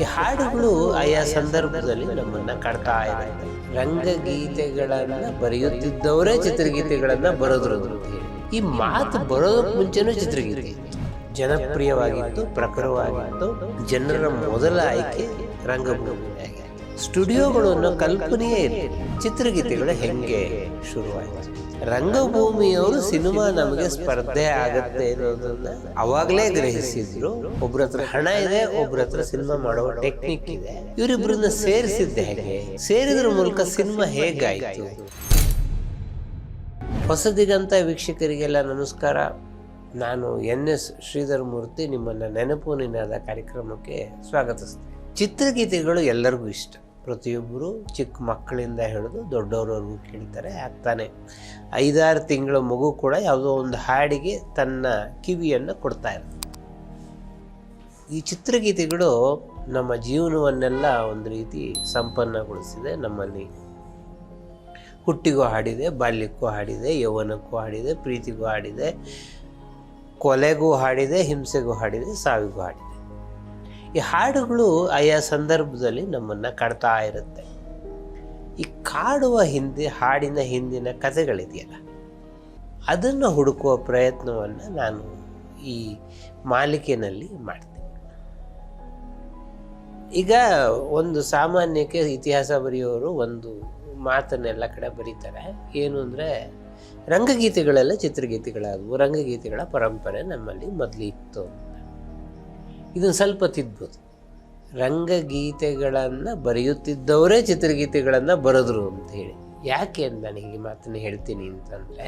ಈ ಹಾಡುಗಳು ಆಯಾ ಸಂದರ್ಭದಲ್ಲಿ ನಮ್ಮನ್ನ ಕಾಡ್ತಾ ಇರುತ್ತೆ. ರಂಗಗೀತೆಗಳನ್ನ ಬರೆಯುತ್ತಿದ್ದವರೇ ಚಿತ್ರಗೀತೆಗಳನ್ನ ಬರೆದ್ರು ಅಂತ ಹೇಳಿ. ಈ ಮಾತು ಬರೋದಕ್ಕೆ ಮುಂಚೆನೂ ಚಿತ್ರಗೀತೆ ಜನಪ್ರಿಯವಾಗಿತ್ತು, ಪ್ರಖರವಾಗಿತ್ತು. ಜನರ ಮೊದಲ ಆಯ್ಕೆ ರಂಗಭೂಮಿ. ಸ್ಟುಡಿಯೋಗಳು ಅನ್ನೋ ಕಲ್ಪನೆಯೇ ಇರಲಿಲ್ಲ. ಚಿತ್ರಗೀತೆಗಳು ಹೆಂಗೆ ಶುರುವಾಯಿತು? ರಂಗಭೂಮಿಯವರು ಸಿನಿಮಾ ನಮಗೆ ಸ್ಪರ್ಧೆ ಆಗತ್ತೆ ಅನ್ನೋದನ್ನ ಅವಾಗಲೇ ಗ್ರಹಿಸಿದ್ರು. ಒಬ್ರ ಹತ್ರ ಹಣ ಇದೆ, ಒಬ್ರ ಹತ್ರ ಸಿನಿಮಾ ಮಾಡುವ ಟೆಕ್ನಿಕ್ ಇದೆ. ಇವರಿಬ್ಬರನ್ನ ಸೇರಿಸಿದ್ದೆ ಹೇಗೆ? ಸೇರಿದ್ರ ಮೂಲಕ ಸಿನಿಮಾ ಹೇಗಾಯಿತು? ಹೊಸದಿಗಂತ ವೀಕ್ಷಕರಿಗೆಲ್ಲ ನಮಸ್ಕಾರ. ನಾನು NS ಶ್ರೀಧರ್ ಮೂರ್ತಿ ನಿಮ್ಮನ್ನ ನೆನಪು ನಿನಾದ ಕಾರ್ಯಕ್ರಮಕ್ಕೆ ಸ್ವಾಗತಿಸ್ತೇನೆ. ಚಿತ್ರಗೀತೆಗಳು ಎಲ್ಲರಿಗೂ ಇಷ್ಟ. ಪ್ರತಿಯೊಬ್ಬರು ಚಿಕ್ಕ ಮಕ್ಕಳಿಂದ ಹಿಡಿದು ದೊಡ್ಡವರವರೆಗೂ ಕೇಳ್ತಾರೆ. ಆಗ್ತಾನೆ 5-6 ತಿಂಗಳ ಮಗು ಕೂಡ ಯಾವುದೋ ಒಂದು ಹಾಡಿಗೆ ತನ್ನ ಕಿವಿಯನ್ನು ಕೊಡ್ತಾ ಇರುತ್ತೆ. ಈ ಚಿತ್ರಗೀತೆಗಳು ನಮ್ಮ ಜೀವನವನ್ನೆಲ್ಲ ಒಂದು ರೀತಿ ಸಂಪನ್ನಗೊಳಿಸಿದೆ. ನಮ್ಮಲ್ಲಿ ಹುಟ್ಟಿಗೂ ಹಾಡಿದೆ, ಬಾಲ್ಯಕ್ಕೂ ಹಾಡಿದೆ, ಯೌವನಕ್ಕೂ ಹಾಡಿದೆ, ಪ್ರೀತಿಗೂ ಹಾಡಿದೆ, ಕೊಲೆಗೂ ಹಾಡಿದೆ, ಹಿಂಸೆಗೂ ಹಾಡಿದೆ, ಸಾವಿಗೂ ಹಾಡಿದೆ. ಈ ಹಾಡುಗಳು ಆಯಾ ಸಂದರ್ಭದಲ್ಲಿ ನಮ್ಮನ್ನು ಕಾಡ್ತಾ ಇರುತ್ತೆ. ಈ ಕಾಡುವ ಹಿಂದೆ, ಹಾಡಿನ ಹಿಂದಿನ ಕಥೆಗಳಿದೆಯಲ್ಲ, ಅದನ್ನು ಹುಡುಕುವ ಪ್ರಯತ್ನವನ್ನು ನಾನು ಈ ಮಾಲಿಕೆಯಲ್ಲಿ ಮಾಡ್ತೀನಿ. ಈಗ ಒಂದು ಸಾಮಾನ್ಯಕ್ಕೆ ಇತಿಹಾಸ ಬರೆಯೋರು ಒಂದು ಮಾತನ್ನೆಲ್ಲ ಕಡೆ ಬರೀತಾರೆ. ಏನು ಅಂದರೆ, ರಂಗಗೀತೆಗಳೆಲ್ಲ ಚಿತ್ರಗೀತೆಗಳಾದವು, ರಂಗಗೀತೆಗಳ ಪರಂಪರೆ ನಮ್ಮಲ್ಲಿ ಮೊದಲು ಇತ್ತು ಅಂತ. ಇದನ್ನು ಸ್ವಲ್ಪ ತಿದ್ಬೋದು. ರಂಗಗೀತೆಗಳನ್ನು ಬರೆಯುತ್ತಿದ್ದವರೇ ಚಿತ್ರಗೀತೆಗಳನ್ನು ಬರೆದ್ರು ಅಂತ ಹೇಳಿ. ಯಾಕೆ ಅಂತ ನಾನು ಹೀಗೆ ಮಾತನ್ನು ಹೇಳ್ತೀನಿ ಅಂತಂದರೆ,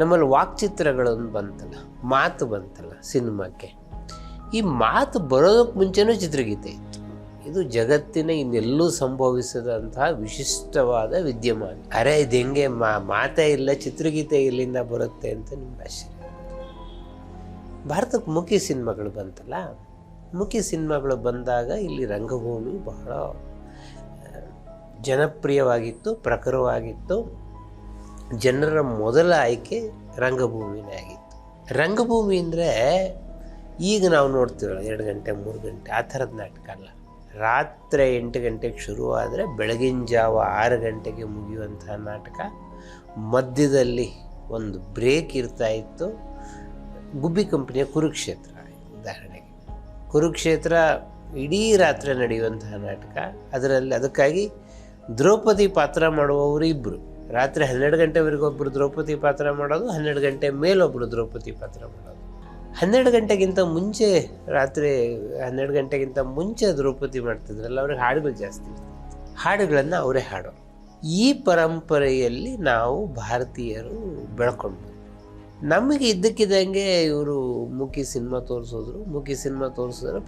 ನಮ್ಮಲ್ಲಿ ವಾಕ್ಚಿತ್ರಗಳನ್ನು ಬಂತಲ್ಲ, ಮಾತು ಬಂತಲ್ಲ ಸಿನಿಮಾಕ್ಕೆ. ಈ ಮಾತು ಬರೋದಕ್ಕೆ ಮುಂಚೆನೂ ಚಿತ್ರಗೀತೆ ಇತ್ತು. ಇದು ಜಗತ್ತಿನ ಇನ್ನೆಲ್ಲೂ ಸಂಭವಿಸದಂತಹ ವಿಶಿಷ್ಟವಾದ ವಿದ್ಯಮಾನ. ಅರೆ ಇದು ಹೆಂಗೆ ಮಾತೇ ಇಲ್ಲ, ಚಿತ್ರಗೀತೆ ಇಲ್ಲಿಂದ ಬರುತ್ತೆ ಅಂತ ನಿಮ್ಗೆ ಆಶ್ಚರ್ಯ. ಭಾರತಕ್ಕೆ ಮುಖ್ಯ ಸಿನಿಮಾಗಳು ಬಂತಲ್ಲ, ಮುಖ್ಯ ಸಿನಿಮಾಗಳು ಬಂದಾಗ ಇಲ್ಲಿ ರಂಗಭೂಮಿ ಬಹಳ ಜನಪ್ರಿಯವಾಗಿತ್ತು, ಪ್ರಖರವಾಗಿತ್ತು. ಜನರ ಮೊದಲ ಆಯ್ಕೆ ರಂಗಭೂಮಿನೇ ಆಗಿತ್ತು. ರಂಗಭೂಮಿ ಅಂದರೆ ಈಗ ನಾವು ನೋಡ್ತೀವಲ್ಲ 2 ಗಂಟೆ 3 ಗಂಟೆ ಆ ಥರದ ನಾಟಕ ಅಲ್ಲ. ರಾತ್ರಿ 8 ಗಂಟೆಗೆ ಶುರುವಾದರೆ ಬೆಳಗಿನ ಜಾವ 6 ಗಂಟೆಗೆ ಮುಗಿಯುವಂತಹ ನಾಟಕ. ಮಧ್ಯದಲ್ಲಿ ಒಂದು ಬ್ರೇಕ್ ಇರ್ತಾ ಇತ್ತು. ಗುಬ್ಬಿ ಕಂಪನಿಯ ಕುರುಕ್ಷೇತ್ರ ಉದಾಹರಣೆಗೆ. ಕುರುಕ್ಷೇತ್ರ ಇಡೀ ರಾತ್ರಿ ನಡೆಯುವಂತಹ ನಾಟಕ. ಅದಕ್ಕಾಗಿ ದ್ರೌಪದಿ ಪಾತ್ರ ಮಾಡುವವರು ಇಬ್ಬರು. ರಾತ್ರಿ 12 ಗಂಟೆವರೆಗೆ ಒಬ್ಬರು ದ್ರೌಪದಿ ಪಾತ್ರ ಮಾಡೋದು, 12 ಗಂಟೆ ಮೇಲೊಬ್ಬರು ದ್ರೌಪದಿ ಪಾತ್ರ ಮಾಡೋದು. 12 ಗಂಟೆಗಿಂತ ಮುಂಚೆ, ರಾತ್ರಿ 12 ಗಂಟೆಗಿಂತ ಮುಂಚೆ ದ್ರೌಪದಿ ಮಾಡ್ತಿದ್ರಲ್ಲ, ಅವ್ರಿಗೆ ಹಾಡುಗಳು ಜಾಸ್ತಿ ಇರ್ತದೆ. ಹಾಡುಗಳನ್ನು ಅವರೇ ಹಾಡೋರು. ಈ ಪರಂಪರೆಯಲ್ಲಿ ನಾವು ಭಾರತೀಯರು ಬೆಳ್ಕೊಂಡು, ನಮಗೆ ಇದ್ದಕ್ಕಿದ್ದಂಗೆ ಇವರು ಮುಖಿ ಸಿನಿಮಾ ತೋರಿಸೋದ್ರು. ಮುಖಿ ಸಿನಿಮಾ ತೋರಿಸಿದ್ರೆ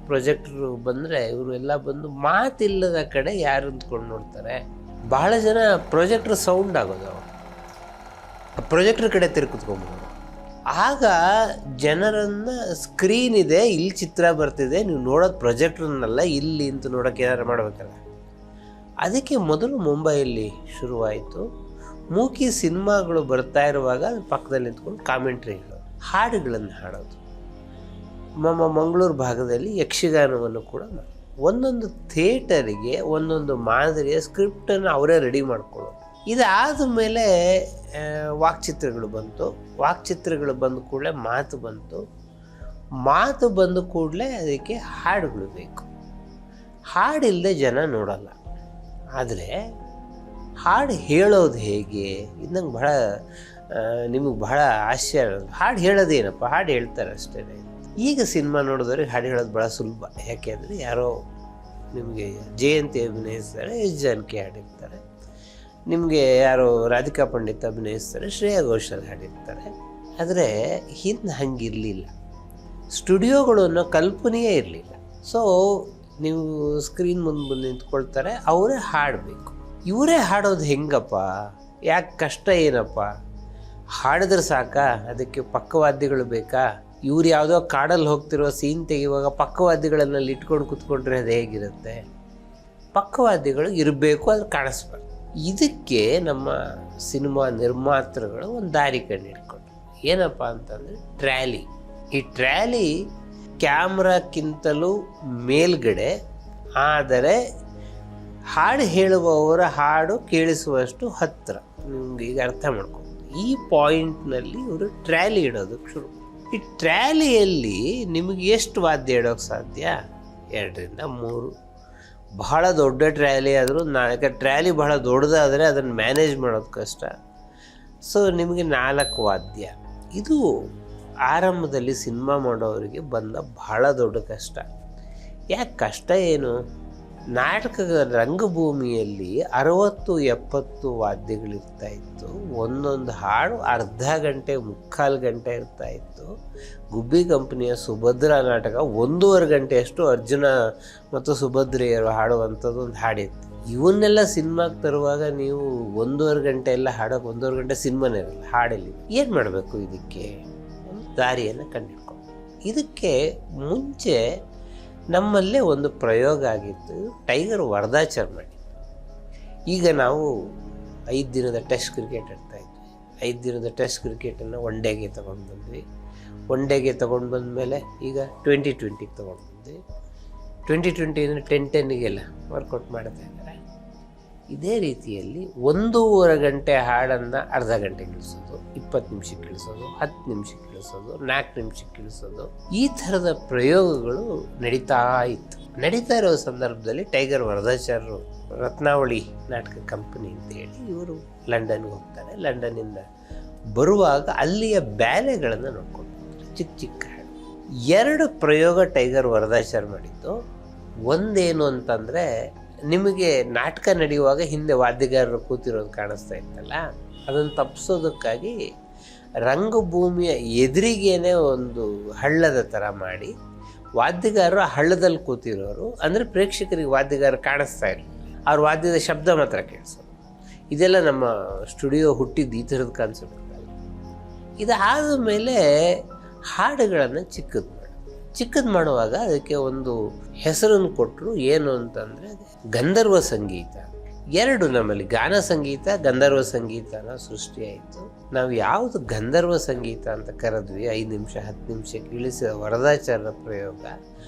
ಪ್ರೊಜೆಕ್ಟರು ಬಂದರೆ ಇವರು ಎಲ್ಲ ಬಂದು ಮಾತಿಲ್ಲದ ಕಡೆ ಯಾರು ಅಂದ್ಕೊಂಡು ನೋಡ್ತಾರೆ. ಬಹಳ ಜನ ಪ್ರೊಜೆಕ್ಟ್ರ್ ಸೌಂಡ್ ಆಗೋದು, ಅವರು ಪ್ರೊಜೆಕ್ಟ್ರ್ ಕಡೆ ತಿರುಗಿತ್ಕೊಂಡ್ಬಿಡೋರು. ಆಗ ಜನರನ್ನು ಸ್ಕ್ರೀನ್ ಇದೆ, ಇಲ್ಲಿ ಚಿತ್ರ ಬರ್ತಿದೆ, ನೀವು ನೋಡೋದು ಪ್ರೊಜೆಕ್ಟ್ರನ್ನೆಲ್ಲ ಇಲ್ಲಿ ಅಂತ ನೋಡೋಕೆ ಏನಾರು ಮಾಡಬೇಕಲ್ಲ. ಅದಕ್ಕೆ ಮೊದಲು ಮುಂಬೈಯಲ್ಲಿ ಶುರುವಾಯಿತು. ಮೂಕಿ ಸಿನಿಮಾಗಳು ಬರ್ತಾ ಇರುವಾಗ ಪಕ್ಕದಲ್ಲಿ ನಿಂತ್ಕೊಂಡು ಕಾಮೆಂಟ್ರಿ ಹೇಳೋದು, ಹಾಡುಗಳನ್ನು ಹಾಡೋದು. ಮಂಗಳೂರು ಭಾಗದಲ್ಲಿ ಯಕ್ಷಗಾನವನ್ನು ಕೂಡ ಮಾಡಿ, ಒಂದೊಂದು ಥಿಯೇಟರಿಗೆ ಒಂದೊಂದು ಮಾದರಿಯ ಸ್ಕ್ರಿಪ್ಟನ್ನು ಅವರೇ ರೆಡಿ ಮಾಡ್ಕೊಳ್ಳೋದು. ಇದಾದ ಮೇಲೆ ವಾಕ್ಚಿತ್ರಗಳು ಬಂತು. ವಾಕ್ಚಿತ್ರಗಳು ಬಂದ ಕೂಡಲೇ ಮಾತು ಬಂತು. ಮಾತು ಬಂದ ಕೂಡಲೇ ಅದಕ್ಕೆ ಹಾಡುಗಳು ಬೇಕು. ಹಾಡಿಲ್ಲದೆ ಜನ ನೋಡಲ್ಲ. ಆದರೆ ಹಾಡು ಹೇಳೋದು ಹೇಗೆ? ಇದು ನಂಗೆ ನಿಮಗೆ ಬಹಳ ಆಶ್ಚರ್ಯ. ಹಾಡು ಹೇಳೋದೇನಪ್ಪ, ಹಾಡು ಹೇಳ್ತಾರೆ ಅಷ್ಟೇ. ಈಗ ಸಿನಿಮಾ ನೋಡಿದವ್ರಿಗೆ ಹಾಡು ಹೇಳೋದು ಭಾಳ ಸುಲಭ. ಯಾಕೆ ಅಂದರೆ, ಯಾರೋ ನಿಮಗೆ ಜಯಂತಿ ಅಭಿನಯಿಸ್ತಾರೆ, ಜಾನಕಿ ಹಾಡಿರ್ತಾರೆ. ನಿಮಗೆ ಯಾರೋ ರಾಧಿಕಾ ಪಂಡಿತ್ ಅಭಿನಯಿಸ್ತಾರೆ, ಶ್ರೇಯಾ ಘೋಷಾಲ್ ಹಾಡಿರ್ತಾರೆ. ಆದರೆ ಹಿಂದೆ ಹಂಗಿರಲಿಲ್ಲ. ಸ್ಟುಡಿಯೋಗಳು ಅನ್ನೋ ಕಲ್ಪನೆಯೇ ಇರಲಿಲ್ಲ. ಸೊ ನೀವು ಸ್ಕ್ರೀನ್ ಮುಂದೆ ನಿಂತ್ಕೊಳ್ತಾರೆ, ಅವರೇ ಹಾಡಬೇಕು. ಇವರೇ ಹಾಡೋದು ಹೆಂಗಪ್ಪ? ಯಾಕೆ ಕಷ್ಟ ಏನಪ್ಪ? ಹಾಡಿದ್ರೆ ಸಾಕಾ? ಅದಕ್ಕೆ ಪಕ್ಕವಾದ್ಯಗಳು ಬೇಕಾ? ಇವ್ರು ಯಾವುದೋ ಕಾಡಲ್ಲಿ ಹೋಗ್ತಿರೋ ಸೀನ್ ತೆಗೆಯುವಾಗ ಪಕ್ಕವಾದ್ಯಗಳನ್ನಲ್ಲಿ ಇಟ್ಕೊಂಡು ಕೂತ್ಕೊಂಡ್ರೆ ಅದು ಹೇಗಿರುತ್ತೆ? ಪಕ್ಕವಾದ್ಯಗಳು ಇರಬೇಕು, ಅದು ಕಾಣಿಸ್ಬಾರ್ದು. ಇದಕ್ಕೆ ನಮ್ಮ ಸಿನಿಮಾ ನಿರ್ಮಾತೃಗಳು ಒಂದು ದಾರಿ ಕಂಡು ಹಿಡ್ಕೊಂಡ್ರು. ಏನಪ್ಪ ಅಂತಂದರೆ ಟ್ರ್ಯಾಲಿ. ಈ ಟ್ರ್ಯಾಲಿ ಕ್ಯಾಮ್ರಾಕ್ಕಿಂತಲೂ ಮೇಲ್ಗಡೆ, ಆದರೆ ಹಾಡು ಹೇಳುವವರ ಹಾಡು ಕೇಳಿಸುವಷ್ಟು ಹತ್ತಿರ. ನಿಮ್ಗೆ ಈಗ ಅರ್ಥ ಮಾಡ್ಕೊಂಡು ಈ ಪಾಯಿಂಟ್ನಲ್ಲಿ ಇವರು ಟ್ರ್ಯಾಲಿ ಇಡೋದಕ್ಕೆ ಶುರು. ಈ ಟ್ರ್ಯಾಲಿಯಲ್ಲಿ ನಿಮಗೆ ಎಷ್ಟು ವಾದ್ಯ ಇಡೋಕ್ಕೆ ಸಾಧ್ಯ? 2 ರಿಂದ 3. ಬಹಳ ದೊಡ್ಡ ಟ್ರ್ಯಾಲಿ ಆದರೂ ಯಾಕೆ ಟ್ರ್ಯಾಲಿ ಬಹಳ ದೊಡ್ಡದಾದರೆ ಅದನ್ನು ಮ್ಯಾನೇಜ್ ಮಾಡೋದು ಕಷ್ಟ. ಸೊ ನಿಮಗೆ 4 ವಾದ್ಯ. ಇದು ಆರಂಭದಲ್ಲಿ ಸಿನಿಮಾ ಮಾಡೋರಿಗೆ ಬಂದ ಬಹಳ ದೊಡ್ಡ ಕಷ್ಟ. ಯಾಕೆ ಕಷ್ಟ ಏನು? ನಾಟಕದ ರಂಗಭೂಮಿಯಲ್ಲಿ 60-70 ವಾದ್ಯಗಳಿರ್ತಾ ಇತ್ತು. ಒಂದೊಂದು ಹಾಡು ಅರ್ಧ ಗಂಟೆ 3/4 ಗಂಟೆ ಇರ್ತಾ ಇತ್ತು. ಗುಬ್ಬಿ ಕಂಪನಿಯ ಸುಭದ್ರಾ ನಾಟಕ 1.5 ಗಂಟೆಯಷ್ಟು ಅರ್ಜುನ ಮತ್ತು ಸುಭದ್ರೆಯರು ಹಾಡುವಂಥದ್ದು ಒಂದು ಹಾಡಿತ್ತು. ಇವನ್ನೆಲ್ಲ ಸಿನಿಮಾಗೆ ತರುವಾಗ ನೀವು 1.5 ಗಂಟೆ ಎಲ್ಲ ಹಾಡೋಕೆ 1.5 ಗಂಟೆ ಸಿನಿಮಾನೇ ಇರಲ್ಲ, ಹಾಡಲ್ಲಿ ಏನು ಮಾಡಬೇಕು? ಇದಕ್ಕೆ ಒಂದು ದಾರಿಯನ್ನು ಕಂಡುಹಿಡ್ಕೊಂಡು. ಇದಕ್ಕೆ ಮುಂಚೆ ನಮ್ಮಲ್ಲೇ ಒಂದು ಪ್ರಯೋಗ ಆಗಿತ್ತು, ಟೈಗರ್ ವರದಾಚಾರ್ ಮಾಡಿ. ಈಗ ನಾವು 5 ದಿನದ ಟೆಸ್ಟ್ ಕ್ರಿಕೆಟ್ ಆಡ್ತಾ ಇದ್ವಿ. 5 ದಿನದ ಟೆಸ್ಟ್ ಕ್ರಿಕೆಟನ್ನು 1 ಡೇಗೆ ತೊಗೊಂಡು ಬಂದ್ವಿ. 1 ಡೇಗೆ ತೊಗೊಂಡು ಬಂದಮೇಲೆ ಈಗ 2020ಗೆ ತೊಗೊಂಡು ಬಂದ್ವಿ. 2020 10-10ಗೆಲ್ಲ ವರ್ಕೌಟ್ ಮಾಡ್ತಾ ಇದ್ದಾರೆ. ಇದೇ ರೀತಿಯಲ್ಲಿ 1.5 ಗಂಟೆ ಹಾಡನ್ನು ಅರ್ಧ ಗಂಟೆಗೆ ಇಳಿಸೋದು, 20 ನಿಮಿಷಕ್ಕೆ ಇಳಿಸೋದು, 10 ನಿಮಿಷಕ್ಕೆ ಇಳಿಸೋದು, 4 ನಿಮಿಷಕ್ಕೆ ಇಳಿಸೋದು, ಈ ಥರದ ಪ್ರಯೋಗಗಳು ನಡೀತಾ ಇರೋ ಸಂದರ್ಭದಲ್ಲಿ ಟೈಗರ್ ವರದಾಚಾರ್ಯರು ರತ್ನಾವಳಿ ನಾಟಕ ಕಂಪನಿ ಅಂತೇಳಿ ಇವರು ಲಂಡನ್ಗೆ ಹೋಗ್ತಾರೆ. ಲಂಡನ್ನಿಂದ ಬರುವಾಗ ಅಲ್ಲಿಯ ಬ್ಯಾಲೆಗಳನ್ನು ನೋಡ್ಕೊಂಡು ಚಿಕ್ಕ ಹಾಡು. 2 ಪ್ರಯೋಗ ಟೈಗರ್ ವರದಾಚಾರ್ಯ ಮಾಡಿದ್ದು. ಒಂದೇನು ಅಂತಂದರೆ, ನಿಮಗೆ ನಾಟಕ ನಡೆಯುವಾಗ ಹಿಂದೆ ವಾದ್ಯಗಾರರು ಕೂತಿರೋದು ಕಾಣಿಸ್ತಾ ಇತ್ತಲ್ಲ, ಅದನ್ನು ತಪ್ಪಿಸೋದಕ್ಕಾಗಿ ರಂಗಭೂಮಿಯ ಎದುರಿಗೇನೆ ಒಂದು ಹಳ್ಳದ ಥರ ಮಾಡಿ ವಾದ್ಯಗಾರರು ಆ ಹಳ್ಳದಲ್ಲಿ ಕೂತಿರೋರು, ಅಂದರೆ ಪ್ರೇಕ್ಷಕರಿಗೆ ವಾದ್ಯಗಾರ ಕಾಣಿಸ್ತಾ ಇರಲಿಲ್ಲ, ಅವ್ರ ವಾದ್ಯದ ಶಬ್ದ ಮಾತ್ರ ಕೇಳಿಸೋದು. ಇದೆಲ್ಲ ನಮ್ಮ ಸ್ಟುಡಿಯೋ ಹುಟ್ಟಿದ್ದು ಈ ಥರದ ಕಾನ್ಸೆಪ್ಟ್. ಇದಾದ ಮೇಲೆ ಹಾಡುಗಳನ್ನು ಚಿಕ್ಕದು ಮಾಡುವಾಗ ಅದಕ್ಕೆ ಒಂದು ಹೆಸರನ್ನು ಕೊಟ್ಟರು. ಏನು ಅಂತಂದರೆ ಗಂಧರ್ವ ಸಂಗೀತ. 2 ನಮ್ಮಲ್ಲಿ ಗಾನ ಸಂಗೀತ, ಗಂಧರ್ವ ಸಂಗೀತನ ಸೃಷ್ಟಿಯಾಯಿತು. ನಾವು ಯಾವುದು ಗಂಧರ್ವ ಸಂಗೀತ ಅಂತ ಕರೆದ್ವಿ, 5 ನಿಮಿಷ 10 ನಿಮಿಷಕ್ಕೆ ಇಳಿಸಿದ ವರದಾಚಾರ್ಯರ ಪ್ರಯೋಗ,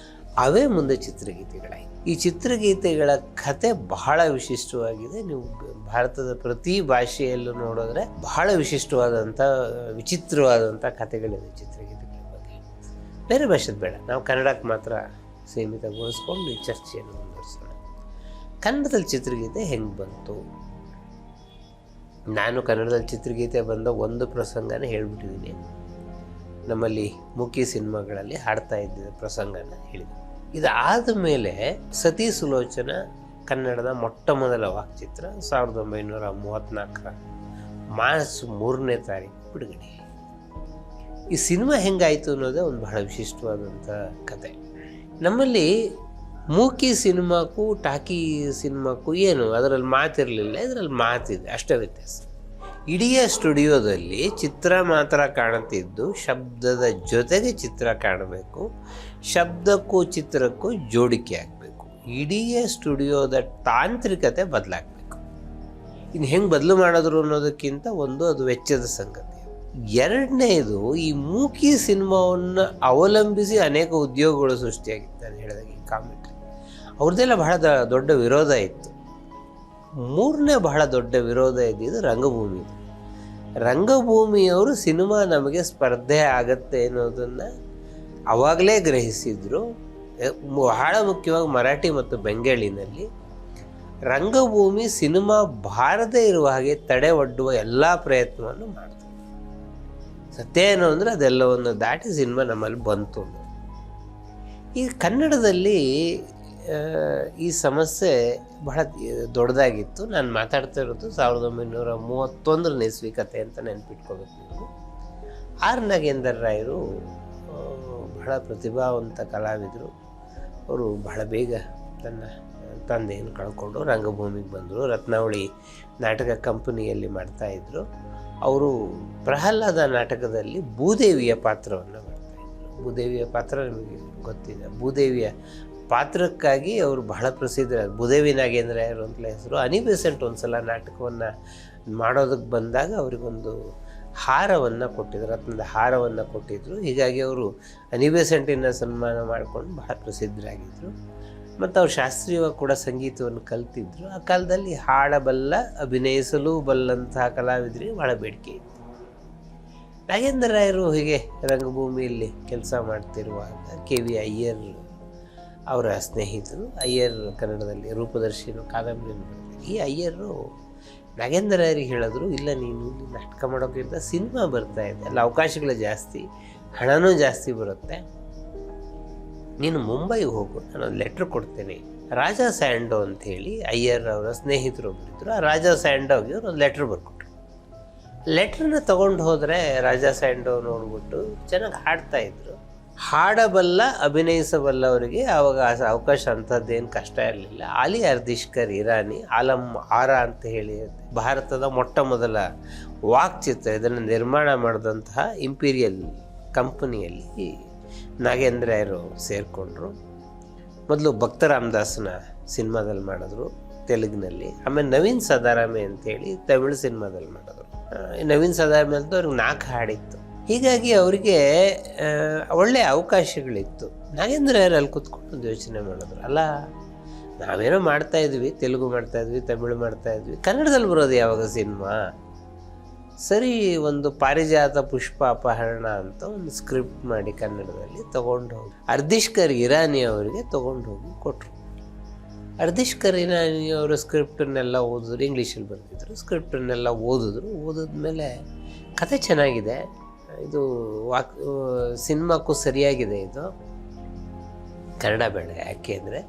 ಅವೇ ಮುಂದೆ ಚಿತ್ರಗೀತೆಗಳಾಯಿತು. ಈ ಚಿತ್ರಗೀತೆಗಳ ಕತೆ ಬಹಳ ವಿಶಿಷ್ಟವಾಗಿದೆ. ನೀವು ಭಾರತದ ಪ್ರತಿ ಭಾಷೆಯಲ್ಲೂ ನೋಡಿದ್ರೆ ಬಹಳ ವಿಚಿತ್ರವಾದಂಥ ಕಥೆಗಳಿದೆ ಚಿತ್ರಗೀತೆಗಳ ಬಗ್ಗೆ. ಬೇರೆ ಭಾಷೆದು ಬೇಡ, ನಾವು ಕನ್ನಡಕ್ಕೆ ಮಾತ್ರ ಸೀಮಿತಗೊಳಿಸ್ಕೊಂಡು ಈ ಚರ್ಚೆಯನ್ನು ಮುಂದುವರಿಸೋಣ. ಕನ್ನಡದಲ್ಲಿ ಚಿತ್ರಗೀತೆ ಹೆಂಗೆ ಬಂತು? ನಾನು ಕನ್ನಡದಲ್ಲಿ ಚಿತ್ರಗೀತೆ ಬಂದ ಒಂದು ಪ್ರಸಂಗನ ಹೇಳ್ಬಿಟ್ಟಿದ್ದೀನಿ. ನಮ್ಮಲ್ಲಿ ಮುಖ್ಯ ಸಿನಿಮಾಗಳಲ್ಲಿ ಹಾಡ್ತಾ ಇದ್ದ ಪ್ರಸಂಗನ ಹೇಳಿದೆ. ಇದಾದ ಮೇಲೆ ಸತಿ ಸುಲೋಚನ ಕನ್ನಡದ ಮೊಟ್ಟ ಮೊದಲ ವಾಕ್ಚಿತ್ರ 1934 ಮಾರ್ಚ್ 3ನೇ ತಾರೀಕು ಬಿಡುಗಡೆ. ಈ ಸಿನಿಮಾ ಹೆಂಗಾಯಿತು ಅನ್ನೋದೇ ಒಂದು ಬಹಳ ವಿಶಿಷ್ಟವಾದಂಥ ಕತೆ. ನಮ್ಮಲ್ಲಿ ಮೂಕಿ ಸಿನಿಮಾಕ್ಕೂ ಟಾಕಿ ಸಿನಿಮಾಕ್ಕೂ ಏನು ಅದರಲ್ಲಿ ಮಾತಿರಲಿಲ್ಲ, ಇದರಲ್ಲಿ ಮಾತಿದೆ, ಅಷ್ಟೇ ವ್ಯತ್ಯಾಸ. ಇಡೀ ಸ್ಟುಡಿಯೋದಲ್ಲಿ ಚಿತ್ರ ಮಾತ್ರ ಕಾಣುತ್ತಿದ್ದು, ಶಬ್ದದ ಜೊತೆಗೆ ಚಿತ್ರ ಕಾಣಬೇಕು, ಶಬ್ದಕ್ಕೂ ಚಿತ್ರಕ್ಕೂ ಜೋಡಿಕೆ ಆಗಬೇಕು. ಇಡೀ ಸ್ಟುಡಿಯೋದ ತಾಂತ್ರಿಕತೆ ಬದಲಾಗಬೇಕು. ಇನ್ನು ಹೆಂಗೆ ಬದಲು ಮಾಡಿದ್ರು ಅನ್ನೋದಕ್ಕಿಂತ ಅದು ವೆಚ್ಚದ ಸಂಗತಿ. 2ನೇದು, ಈ ಮೂಕಿ ಸಿನಿಮಾವನ್ನು ಅವಲಂಬಿಸಿ ಅನೇಕ ಉದ್ಯೋಗಗಳು ಸೃಷ್ಟಿಯಾಗಿತ್ತು. ನಾನು ಹೇಳಿದಾಗ ಈ ಕಾಮೆಂಟ್ರಿ ಅವ್ರದ್ದೆಲ್ಲ ಬಹಳ ದೊಡ್ಡ ವಿರೋಧ ಇತ್ತು. 3ನೇ ಬಹಳ ದೊಡ್ಡ ವಿರೋಧ ಇದ್ದಿದ್ದು ರಂಗಭೂಮಿ. ರಂಗಭೂಮಿಯವರು ಸಿನಿಮಾ ನಮಗೆ ಸ್ಪರ್ಧೆ ಆಗತ್ತೆ ಅನ್ನೋದನ್ನು ಆವಾಗಲೇ ಗ್ರಹಿಸಿದ್ರು. ಬಹಳ ಮುಖ್ಯವಾಗಿ ಮರಾಠಿ ಮತ್ತು ಬೆಂಗಾಳಿನಲ್ಲಿ ರಂಗಭೂಮಿ ಸಿನಿಮಾ ಬಾರದೇ ಇರುವ ಹಾಗೆ ತಡೆ ಒಡ್ಡುವ ಎಲ್ಲ ಪ್ರಯತ್ನವನ್ನು ಮಾಡಿದ್ರು. ಸತ್ಯ ಏನು ಅಂದರೆ ಅದೆಲ್ಲವನ್ನು ದಾಟಿ ಸಿನಿಮಾ ನಮ್ಮಲ್ಲಿ ಬಂತು. ಈ ಕನ್ನಡದಲ್ಲಿ ಈ ಸಮಸ್ಯೆ ಬಹಳ ದೊಡ್ಡದಾಗಿತ್ತು. ನಾನು ಮಾತಾಡ್ತಾ ಇರೋದು 1931ನೇ ಇಸ್ವಿ ಕತೆ ಅಂತ ನೆನಪಿಟ್ಕೋಬೇಕು ನೀವು. ಆರ್ ನಾಗೇಂದ್ರ ರಾಯರು ಬಹಳ ಪ್ರತಿಭಾವಂತ ಕಲಾವಿದರು. ಅವರು ಬಹಳ ಬೇಗ ತನ್ನ ತಂದೆಯನ್ನು ಕಳ್ಕೊಂಡು ರಂಗಭೂಮಿಗೆ ಬಂದರು. ರತ್ನಾವಳಿ ನಾಟಕ ಕಂಪನಿಯಲ್ಲಿ ಮಾಡ್ತಾಯಿದ್ರು. ಅವರು ಪ್ರಹ್ಲಾದ ನಾಟಕದಲ್ಲಿ ಭೂದೇವಿಯ ಪಾತ್ರವನ್ನು ಮಾಡ್ತಾಯಿದ್ರು. ಭೂದೇವಿಯ ಪಾತ್ರ ನಿಮಗೆ ಗೊತ್ತಿದೆ. ಭೂದೇವಿಯ ಪಾತ್ರಕ್ಕಾಗಿ ಅವರು ಬಹಳ ಪ್ರಸಿದ್ಧ. ಭೂದೇವಿ ನಾಗೇಂದ್ರಯ್ಯರು ಅಂತಲೇ ಹೆಸರು. ಅನಿ ಬೆಸೆಂಟ್ ಒಂದು ಸಲ ನಾಟಕವನ್ನು ಮಾಡೋದಕ್ಕೆ ಬಂದಾಗ ಅವರಿಗೊಂದು ಹಾರವನ್ನು ಕೊಟ್ಟಿದ್ರು, ರತ್ನದ ಹಾರವನ್ನು ಕೊಟ್ಟಿದ್ದರು. ಹೀಗಾಗಿ ಅವರು ಅನಿಬೆಸೆಂಟಿನ ಸನ್ಮಾನ ಮಾಡಿಕೊಂಡು ಬಹಳ ಪ್ರಸಿದ್ಧರಾಗಿದ್ದರು. ಮತ್ತು ಅವ್ರು ಶಾಸ್ತ್ರೀಯವಾಗಿ ಕೂಡ ಸಂಗೀತವನ್ನು ಕಲ್ತಿದ್ರು. ಆ ಕಾಲದಲ್ಲಿ ಹಾಡಬಲ್ಲ, ಅಭಿನಯಿಸಲು ಬಲ್ಲಂತಹ ಕಲಾವಿದರಿಗೆ ಭಾಳ ಬೇಡಿಕೆ ಇತ್ತು. ನಾಗೇಂದ್ರ ರಾಯರು ಹೀಗೆ ರಂಗಭೂಮಿಯಲ್ಲಿ ಕೆಲಸ ಮಾಡ್ತಿರುವಾಗ KV ಅಯ್ಯರ್ ಅವರ ಸ್ನೇಹಿತರು. ಅಯ್ಯರ್ ಕನ್ನಡದಲ್ಲಿ ರೂಪದರ್ಶಿನೂ ಕಾದಂಬರಿಯನ್ನು ಬರ್ತಾರೆ. ಈ ಅಯ್ಯರು ನಾಗೇಂದ್ರ ರಾಯರಿಗೆ ಹೇಳಿದ್ರು, ಇಲ್ಲ ನೀನು ನಾಟಕ ಮಾಡೋಕ್ಕಿಂತ ಸಿನಿಮಾ ಬರ್ತಾ ಇದೆ, ಅಲ್ಲಿ ಅವಕಾಶಗಳು ಜಾಸ್ತಿ, ಹಣನೂ ಜಾಸ್ತಿ ಬರುತ್ತೆ, ನೀನು ಮುಂಬೈಗೆ ಹೋಗು, ನಾನೊಂದು ಲೆಟ್ರ್ ಕೊಡ್ತೇನೆ. ರಾಜಾ ಸ್ಯಾಂಡೋ ಅಂಥೇಳಿ ಅಯ್ಯರ್ ಅವರ ಸ್ನೇಹಿತರು ಒಬ್ಬರಿದ್ದರು. ಆ ರಾಜಾ ಸ್ಯಾಂಡೋಗೆ ಅವ್ರು ಒಂದು ಲೆಟ್ರ್ ಬರ್ಕೊಟ್ರು. ಲೆಟ್ರನ್ನ ತೊಗೊಂಡು ಹೋದರೆ ರಾಜಾ ಸ್ಯಾಂಡೋ ನೋಡ್ಬಿಟ್ಟು ಚೆನ್ನಾಗಿ ಹಾಡ್ತಾಯಿದ್ರು. ಹಾಡಬಲ್ಲ, ಅಭಿನಯಿಸಬಲ್ಲವರಿಗೆ ಆವಾಗ ಅವಕಾಶ ಅಂಥದ್ದೇನು ಕಷ್ಟ ಇರಲಿಲ್ಲ. ಆಲಿ ಅರ್ದಿಷ್ಕರ್ ಇರಾನಿ ಆಲಂ ಆರಾ ಅಂತ ಹೇಳಿ ಭಾರತದ ಮೊಟ್ಟ ಮೊದಲ ವಾಕ್ಚಿತ್ರ ಇದನ್ನು ನಿರ್ಮಾಣ ಮಾಡಿದಂತಹ ಇಂಪೀರಿಯಲ್ ಕಂಪನಿಯಲ್ಲಿ ನಾಗೇಂದ್ರ ರಾಯರು ಸೇರಿಕೊಂಡ್ರು. ಮೊದಲು ಭಕ್ತ ರಾಮದಾಸನ ಸಿನಿಮಾದಲ್ಲಿ ಮಾಡಿದ್ರು ತೆಲುಗಿನಲ್ಲಿ, ಆಮೇಲೆ ನವೀನ್ ಸದಾರಾಮೆ ಅಂತೇಳಿ ತಮಿಳು ಸಿನಿಮಾದಲ್ಲಿ ಮಾಡಿದ್ರು. ನವೀನ್ ಸದಾರಾಮೆ ಅಂತ ಅವ್ರಿಗೆ 4 ಹಾಡಿತ್ತು. ಹೀಗಾಗಿ ಅವರಿಗೆ ಒಳ್ಳೆಯ ಅವಕಾಶಗಳಿತ್ತು. ನಾಗೇಂದ್ರ ರಾಯರು ಅಲ್ಲಿ ಕೂತ್ಕೊಂಡು ಒಂದು ಯೋಚನೆ ಮಾಡಿದ್ರು, ಅಲ್ಲ ನಾವೇನೋ ಮಾಡ್ತಾಯಿದ್ವಿ, ತೆಲುಗು ಮಾಡ್ತಾಯಿದ್ವಿ, ತಮಿಳು ಮಾಡ್ತಾಯಿದ್ವಿ, ಕನ್ನಡದಲ್ಲಿ ಬರೋದು ಯಾವಾಗ ಸಿನಿಮಾ? ಸರಿ, ಒಂದು ಪಾರಿಜಾತ ಪುಷ್ಪ ಅಪಹರಣ ಅಂತ ಒಂದು ಸ್ಕ್ರಿಪ್ಟ್ ಮಾಡಿ ಕನ್ನಡದಲ್ಲಿ ತೊಗೊಂಡು ಹೋಗಿ ಅರ್ದಿಷ್ಕರ್ ಇರಾನಿ ಅವರಿಗೆ ತೊಗೊಂಡು ಹೋಗಿ ಕೊಟ್ಟರು. ಅರ್ದಿಷ್ಕರ್ ಇರಾನಿ ಅವರ ಸ್ಕ್ರಿಪ್ಟನ್ನೆಲ್ಲ ಓದಿದ್ರು, ಇಂಗ್ಲೀಷಲ್ಲಿ ಬರೆದಿದ್ರು. ಸ್ಕ್ರಿಪ್ಟನ್ನೆಲ್ಲ ಓದಿದ್ಮೇಲೆ ಕತೆ ಚೆನ್ನಾಗಿದೆ, ಇದು ಸಿನಿಮಾಕ್ಕೂ ಸರಿಯಾಗಿದೆ, ಇದು ಕನ್ನಡ ಬೇಡ, ಯಾಕೆ ಅಂದರೆ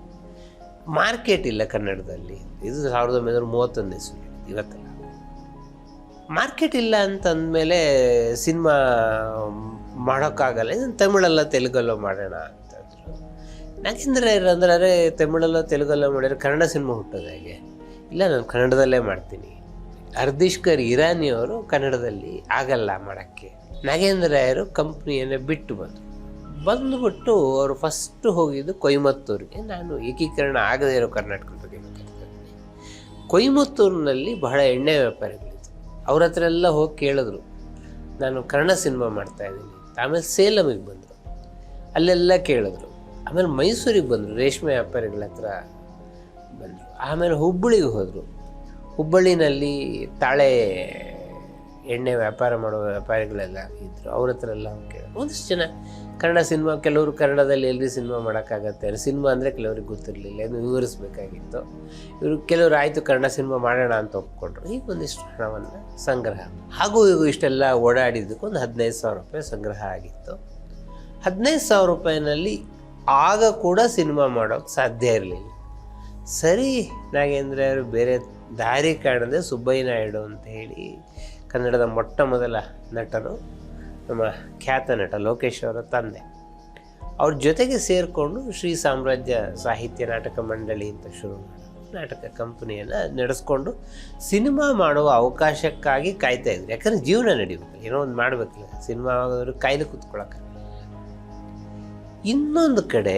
ಮಾರ್ಕೆಟ್ ಇಲ್ಲ ಕನ್ನಡದಲ್ಲಿ. ಇದು 1931 ಇಸ್ವಿ, ಇವತ್ತಲ್ಲ. ಮಾರ್ಕೆಟ್ ಇಲ್ಲ ಅಂತಂದಮೇಲೆ ಸಿನಿಮಾ ಮಾಡೋಕ್ಕಾಗಲ್ಲ, ಇದನ್ನು ತಮಿಳಲ್ಲ ತೆಲುಗಲ್ಲೋ ಮಾಡೋಣ ಅಂತಂದರು. ನಾಗೇಂದ್ರ ಅಂದ್ರೆ ಅರೆ ತಮಿಳಲ್ಲೋ ತೆಲುಗಲ್ಲೋ ಮಾಡಿದ್ರೆ ಕನ್ನಡ ಸಿನಿಮಾ ಹುಟ್ಟೋದು ಹೇಗೆ? ಇಲ್ಲ, ನಾನು ಕನ್ನಡದಲ್ಲೇ ಮಾಡ್ತೀನಿ. ಅರ್ದಿಷ್ಕರ್ ಇರಾನಿ ಅವರು ಕನ್ನಡದಲ್ಲಿ ಆಗಲ್ಲ ಮಾಡೋಕ್ಕೆ. ನಾಗೇಂದ್ರ ರಾಯರು ಕಂಪ್ನಿಯನ್ನು ಬಿಟ್ಟು ಬಂದುಬಿಟ್ಟು ಅವರು ಫಸ್ಟು ಹೋಗಿದ್ದು ಕೊಯಮತ್ತೂರಿಗೆ. ನಾನು ಏಕೀಕರಣ ಆಗದೇ ಇರೋ ಕರ್ನಾಟಕದ ಬಗ್ಗೆ ಮಾತಾಡ್ತೀನಿ. ಕೊಯಮತ್ತೂರಿನಲ್ಲಿ ಬಹಳ ಎಣ್ಣೆ ವ್ಯಾಪಾರಿಗಳಿದ್ರು. ಅವ್ರ ಹತ್ರ ಎಲ್ಲ ಹೋಗಿ ಕೇಳಿದ್ರು, ನಾನು ಕನ್ನಡ ಸಿನಿಮಾ ಮಾಡ್ತಾಯಿದ್ದೀನಿ. ಆಮೇಲೆ ಸೇಲಮಿಗೆ ಬಂದರು, ಅಲ್ಲೆಲ್ಲ ಕೇಳಿದ್ರು. ಆಮೇಲೆ ಮೈಸೂರಿಗೆ ಬಂದರು, ರೇಷ್ಮೆ ವ್ಯಾಪಾರಿಗಳ ಹತ್ರ ಬಂದರು. ಆಮೇಲೆ ಹುಬ್ಬಳ್ಳಿಗೆ ಹೋದರು. ಹುಬ್ಬಳ್ಳಿನಲ್ಲಿ ತಾಳೆ ಎಣ್ಣೆ ವ್ಯಾಪಾರ ಮಾಡೋ ವ್ಯಾಪಾರಿಗಳೆಲ್ಲ ಇದ್ದರು, ಅವ್ರ ಹತ್ರ ಎಲ್ಲ ಕೇಳಿದ್ರು. ಒಂದಿಷ್ಟು ಜನ ಕನ್ನಡ ಸಿನಿಮಾ, ಕೆಲವರು ಕನ್ನಡದಲ್ಲಿ ಎಲ್ರಿ ಸಿನಿಮಾ ಮಾಡೋಕ್ಕಾಗತ್ತೆ, ಸಿನಿಮಾ ಅಂದರೆ ಕೆಲವ್ರಿಗೆ ಗೊತ್ತಿರಲಿಲ್ಲ, ಇದನ್ನು ವಿವರಿಸ್ಬೇಕಾಗಿತ್ತು. ಕೆಲವರು ಆಯಿತು ಕನ್ನಡ ಸಿನಿಮಾ ಮಾಡೋಣ ಅಂತ ಒಪ್ಕೊಂಡ್ರು. ಈಗ ಒಂದಿಷ್ಟು ಹಣವನ್ನು ಸಂಗ್ರಹ, ಹಾಗೂ ಈಗ ಇಷ್ಟೆಲ್ಲ ಓಡಾಡಿದ್ದಕ್ಕೆ ಒಂದು 15,000 ರೂಪಾಯಿ ಸಂಗ್ರಹ ಆಗಿತ್ತು. 15,000 ರೂಪಾಯಿನಲ್ಲಿ ಆಗ ಕೂಡ ಸಿನಿಮಾ ಮಾಡೋಕ್ಕೆ ಸಾಧ್ಯ ಇರಲಿಲ್ಲ. ಸರಿ, ನಾಗೇಂದ್ರ ಅವರು ಬೇರೆ ದಾರಿ ಕಾಣದೆ ಸುಬ್ಬಯ್ಯ ನಾಯ್ಡು ಅಂತ ಹೇಳಿ ಕನ್ನಡದ ಮೊಟ್ಟ ಮೊದಲ ನಟರು, ನಮ್ಮ ಖ್ಯಾತ ನಟ ಲೋಕೇಶ್ ಅವರ ತಂದೆ, ಅವ್ರ ಜೊತೆಗೆ ಸೇರಿಕೊಂಡು ಶ್ರೀ ಸಾಮ್ರಾಜ್ಯ ಸಾಹಿತ್ಯ ನಾಟಕ ಮಂಡಳಿ ಅಂತ ಶುರು ಮಾಡಿ ನಾಟಕ ಕಂಪನಿಯನ್ನು ನಡೆಸ್ಕೊಂಡು ಸಿನಿಮಾ ಮಾಡುವ ಅವಕಾಶಕ್ಕಾಗಿ ಕಾಯ್ತಾಯಿದ್ರು. ಯಾಕಂದರೆ ಜೀವನ ನಡಿಬೇಕಲ್ಲ, ಏನೋ ಒಂದು ಮಾಡಬೇಕಲ್ಲ, ಸಿನಿಮಾ ಆಗೋದ್ರು ಕಾಯ್ದು ಕೂತ್ಕೊಳ್ಳೋಕ್ಕಾಗಲ್ಲ. ಇನ್ನೊಂದು ಕಡೆ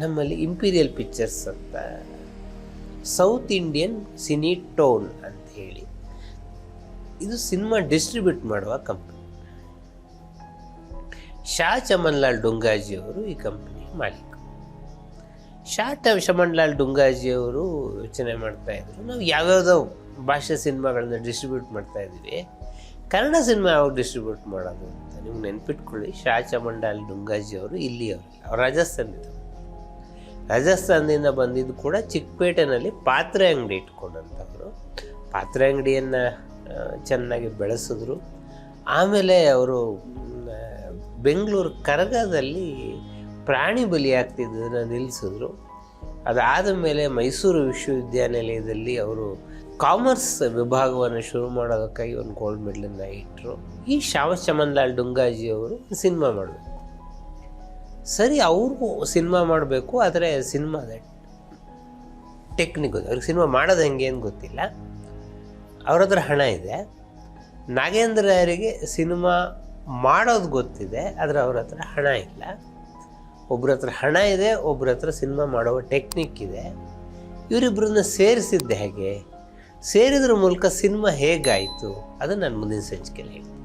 ನಮ್ಮಲ್ಲಿ ಇಂಪೀರಿಯಲ್ ಪಿಕ್ಚರ್ಸ್ ಅಂತ ಸೌತ್ ಇಂಡಿಯನ್ ಸಿನಿ ಟೋನ್ ಅಂತ ಹೇಳಿ ಇದು ಸಿನಿಮಾ ಡಿಸ್ಟ್ರಿಬ್ಯೂಟ್ ಮಾಡುವ ಕಂಪನಿ. ಶಾ ಚಮನ್ಲಾಲ್ ಡುಂಗಾಜಿಯವರು ಈ ಕಂಪನಿ ಮಾಲೀಕ. ಶಾ ಚಮನ್ಲಾಲ್ ಡುಂಗಾಜಿಯವರು ಯೋಚನೆ ಮಾಡ್ತಾಯಿದ್ರು, ನಾವು ಯಾವ್ಯಾವುದೋ ಭಾಷೆ ಸಿನಿಮಾಗಳನ್ನ ಡಿಸ್ಟ್ರಿಬ್ಯೂಟ್ ಮಾಡ್ತಾಯಿದ್ದೀವಿ, ಕನ್ನಡ ಸಿನಿಮಾ ಯಾವಾಗ ಡಿಸ್ಟ್ರಿಬ್ಯೂಟ್ ಮಾಡೋದು ಅಂತ. ನಿಮ್ಗೆ ನೆನ್ಪಿಟ್ಕೊಳ್ಳಿ, ಶಾ ಚಮನ್ಲಾಲ್ ಡುಂಗಾಜಿಯವರು ಇಲ್ಲಿಯವರು, ಅವ್ರು ರಾಜಸ್ಥಾನದಿಂದ ಬಂದಿದ್ದು ಕೂಡ ಚಿಕ್ಕಪೇಟೆನಲ್ಲಿ ಪಾತ್ರೆ ಅಂಗಡಿ ಇಟ್ಕೊಂಡಂಥವ್ರು. ಪಾತ್ರೆ ಅಂಗಡಿಯನ್ನು ಚೆನ್ನಾಗಿ ಬೆಳೆಸಿದ್ರು. ಆಮೇಲೆ ಅವರು ಬೆಂಗಳೂರು ಕರಗದಲ್ಲಿ ಪ್ರಾಣಿ ಬಲಿ ಆಗ್ತಿದ್ದದನ್ನು ನಿಲ್ಲಿಸಿದ್ರು. ಅದಾದ ಮೇಲೆ ಮೈಸೂರು ವಿಶ್ವವಿದ್ಯಾನಿಲಯದಲ್ಲಿ ಅವರು ಕಾಮರ್ಸ್ ವಿಭಾಗವನ್ನು ಶುರು ಮಾಡೋದಕ್ಕಾಗಿ ಒಂದು ಗೋಲ್ಡ್ ಮೆಡಲನ್ನು ಇಟ್ಟರು. ಈ ಶಾ ಚಮನ್ಲಾಲ್ ಡುಂಗಾಜಿಯವರು ಸಿನಿಮಾ ಮಾಡಬೇಕು. ಸರಿ, ಅವರು ಸಿನಿಮಾ ಮಾಡಬೇಕು, ಆದರೆ ಸಿನಿಮಾದ ಟೆಕ್ನಿಕ್ ಗೊತ್ತು ಅವ್ರಿಗೆ, ಸಿನಿಮಾ ಮಾಡೋದು ಹೆಂಗೆ ಅಂತ ಗೊತ್ತಿಲ್ಲ. ಅವ್ರ ಹತ್ರ ಹಣ ಇದೆ. ನಾಗೇಂದ್ರ ರಾಯರಿಗೆ ಸಿನಿಮಾ ಮಾಡೋದು ಗೊತ್ತಿದೆ, ಆದರೆ ಅವ್ರ ಹತ್ರ ಹಣ ಇಲ್ಲ. ಒಬ್ಬರ ಹತ್ರ ಹಣ ಇದೆ, ಒಬ್ಬರ ಹತ್ರ ಸಿನಿಮಾ ಮಾಡುವ ಟೆಕ್ನಿಕ್ ಇದೆ. ಇವರಿಬ್ಬರನ್ನ ಸೇರಿಸಿದ್ದೆ ಹೇಗೆ? ಸೇರಿದ್ರ ಮೂಲಕ ಸಿನಿಮಾ ಹೇಗಾಯಿತು ಅದನ್ನು ನಾನು ಮುಂದಿನ ಸಂಚಿಕೆಯಲ್ಲಿ ಹೇಳ್ತೀನಿ.